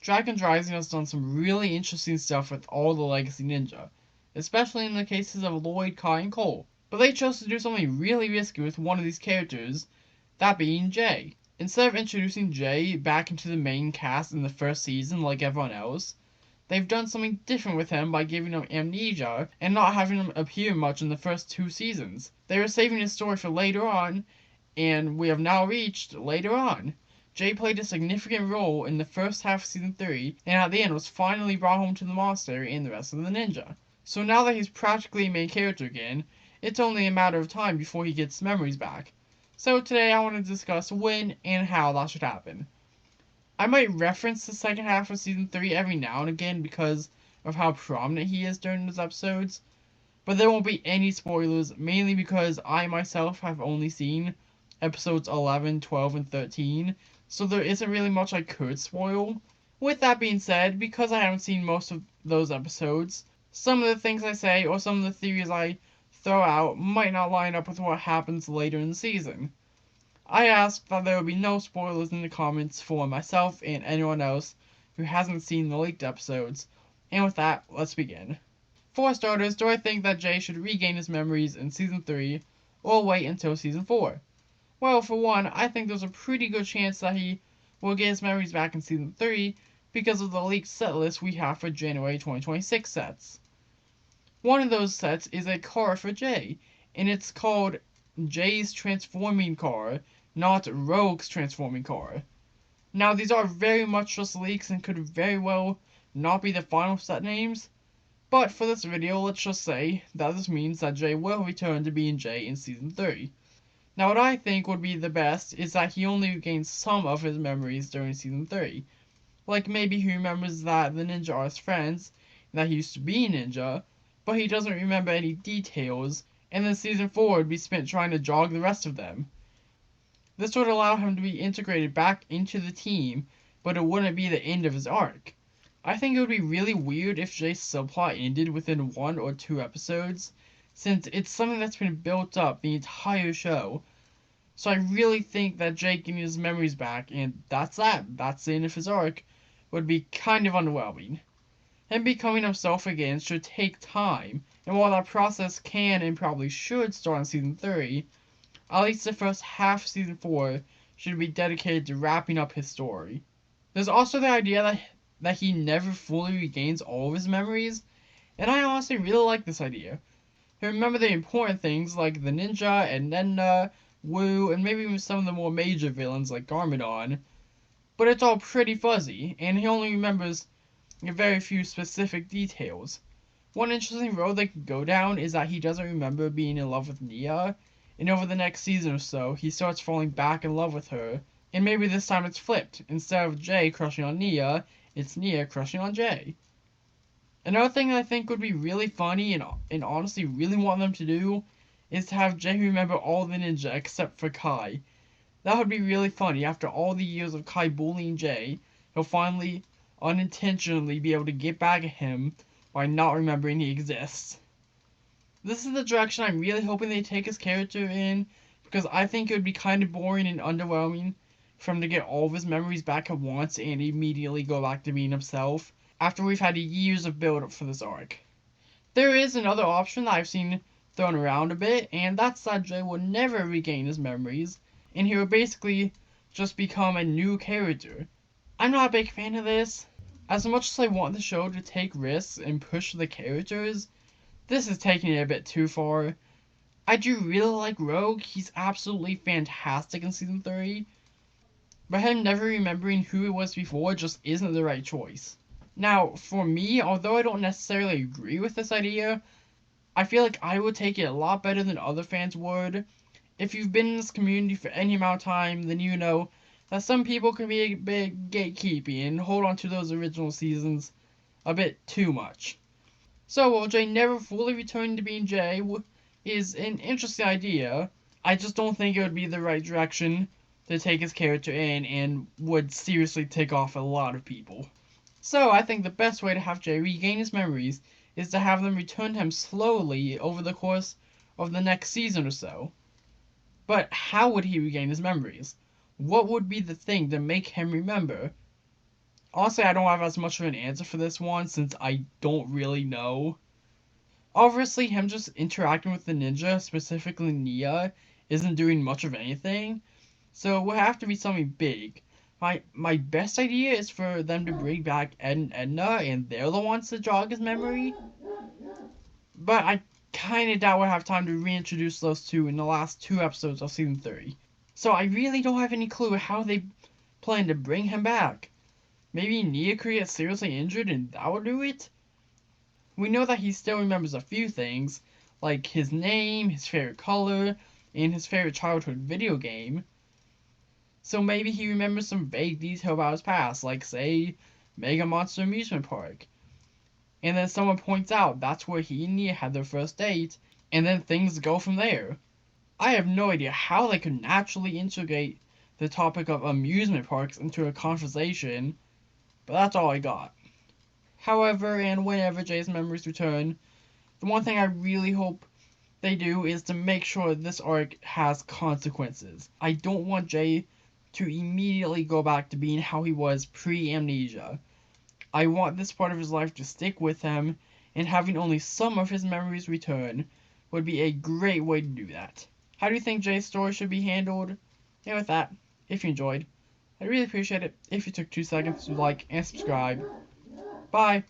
Dragon's Rising has done some really interesting stuff with all the Legacy Ninja, especially in the cases of Lloyd, Kai, and Cole. But they chose to do something really risky with one of these characters, that being Jay. Instead of introducing Jay back into the main cast in the first season like everyone else, they've done something different with him by giving him amnesia and not having him appear much in the first 2 seasons. They were saving his story for later on, and we have now reached later on. Jay played a significant role in the first half of season 3, and at the end was finally brought home to the monastery and the rest of the ninja. So now that he's practically a main character again, it's only a matter of time before he gets memories back. So today I want to discuss when and how that should happen. I might reference the second half of season 3 every now and again because of how prominent he is during those episodes, but there won't be any spoilers, mainly because I myself have only seen episodes 11, 12, and 13, so there isn't really much I could spoil. With that being said, because I haven't seen most of those episodes, some of the things I say or some of the theories I throw out might not line up with what happens later in the season. I ask that there will be no spoilers in the comments for myself and anyone else who hasn't seen the leaked episodes, and with that, let's begin. For starters, do I think that Jay should regain his memories in season 3 or wait until season 4? Well, for one, I think there's a pretty good chance that he will get his memories back in season 3 because of the leaked set list we have for January 2026 sets. One of those sets is a car for Jay, and it's called Jay's Transforming Car, not Rogue's Transforming Car. Now, these are very much just leaks and could very well not be the final set names, but for this video, let's just say that this means that Jay will return to being Jay in season 3. Now, what I think would be the best is that he only regains some of his memories during season 3. Like maybe he remembers that the ninja are his friends, and that he used to be a ninja, but he doesn't remember any details, and then season 4 would be spent trying to jog the rest of them. This would allow him to be integrated back into the team, but it wouldn't be the end of his arc. I think it would be really weird if Jay's subplot ended within 1 or 2 episodes, since it's something that's been built up the entire show. So I really think that Jay getting his memories back, and that's the end of his arc, would be kind of underwhelming. Him becoming himself again should take time, and while that process can and probably should start in season 3, at least the first half of season 4 should be dedicated to wrapping up his story. There's also the idea that he never fully regains all of his memories, and I honestly really like this idea. He'll remember the important things like the ninja and Nenna, Wu, and maybe even some of the more major villains like Garmadon, but it's all pretty fuzzy, and he only remembers very few specific details. One interesting road they could go down is that he doesn't remember being in love with Nia, and over the next season or so, he starts falling back in love with her, and maybe this time it's flipped. Instead of Jay crushing on Nia, it's Nia crushing on Jay. Another thing I think would be really funny and honestly really want them to do is to have Jay remember all the ninja except for Kai. That would be really funny. After all the years of Kai bullying Jay, he'll finally, unintentionally be able to get back at him by not remembering he exists. This is the direction I'm really hoping they take his character in, because I think it would be kind of boring and underwhelming for him to get all of his memories back at once and immediately go back to being himself, after we've had years of build-up for this arc. There is another option that I've seen thrown around a bit, and that's that Jay will never regain his memories, and he will basically just become a new character. I'm not a big fan of this. As much as I want the show to take risks and push the characters, this is taking it a bit too far. I do really like Rogue, he's absolutely fantastic in season 3, but him never remembering who he was before just isn't the right choice. Now, for me, although I don't necessarily agree with this idea, I feel like I would take it a lot better than other fans would. If you've been in this community for any amount of time, then you know that some people can be a bit gatekeepy and hold on to those original seasons a bit too much. So while Jay never fully returning to being Jay is an interesting idea, I just don't think it would be the right direction to take his character in and would seriously tick off a lot of people. So I think the best way to have Jay regain his memories is to have them return to him slowly over the course of the next season or so. But how would he regain his memories? What would be the thing to make him remember? Honestly, I don't have as much of an answer for this one since I don't really know. Obviously, him just interacting with the ninja, specifically Nia, isn't doing much of anything, so it would have to be something big. My best idea is for them to bring back Ed and Edna, and they're the ones to jog his memory. But I kinda doubt we'll have time to reintroduce those two in the last 2 episodes of season 3. So I really don't have any clue how they plan to bring him back. Maybe Nia could get seriously injured and that would do it? We know that he still remembers a few things, like his name, his favorite color, and his favorite childhood video game. So maybe he remembers some vague detail about his past, like, say, Mega Monster Amusement Park. And then someone points out that's where he and Nia had their first date, and then things go from there. I have no idea how they could naturally integrate the topic of amusement parks into a conversation, but that's all I got. However, and whenever Jay's memories return, the one thing I really hope they do is to make sure this arc has consequences. I don't want Jay to immediately go back to being how he was pre-amnesia. I want this part of his life to stick with him, and having only some of his memories return would be a great way to do that. How do you think Jay's story should be handled? And with that, if you enjoyed, I'd really appreciate it if you took 2 seconds to like and subscribe. Bye!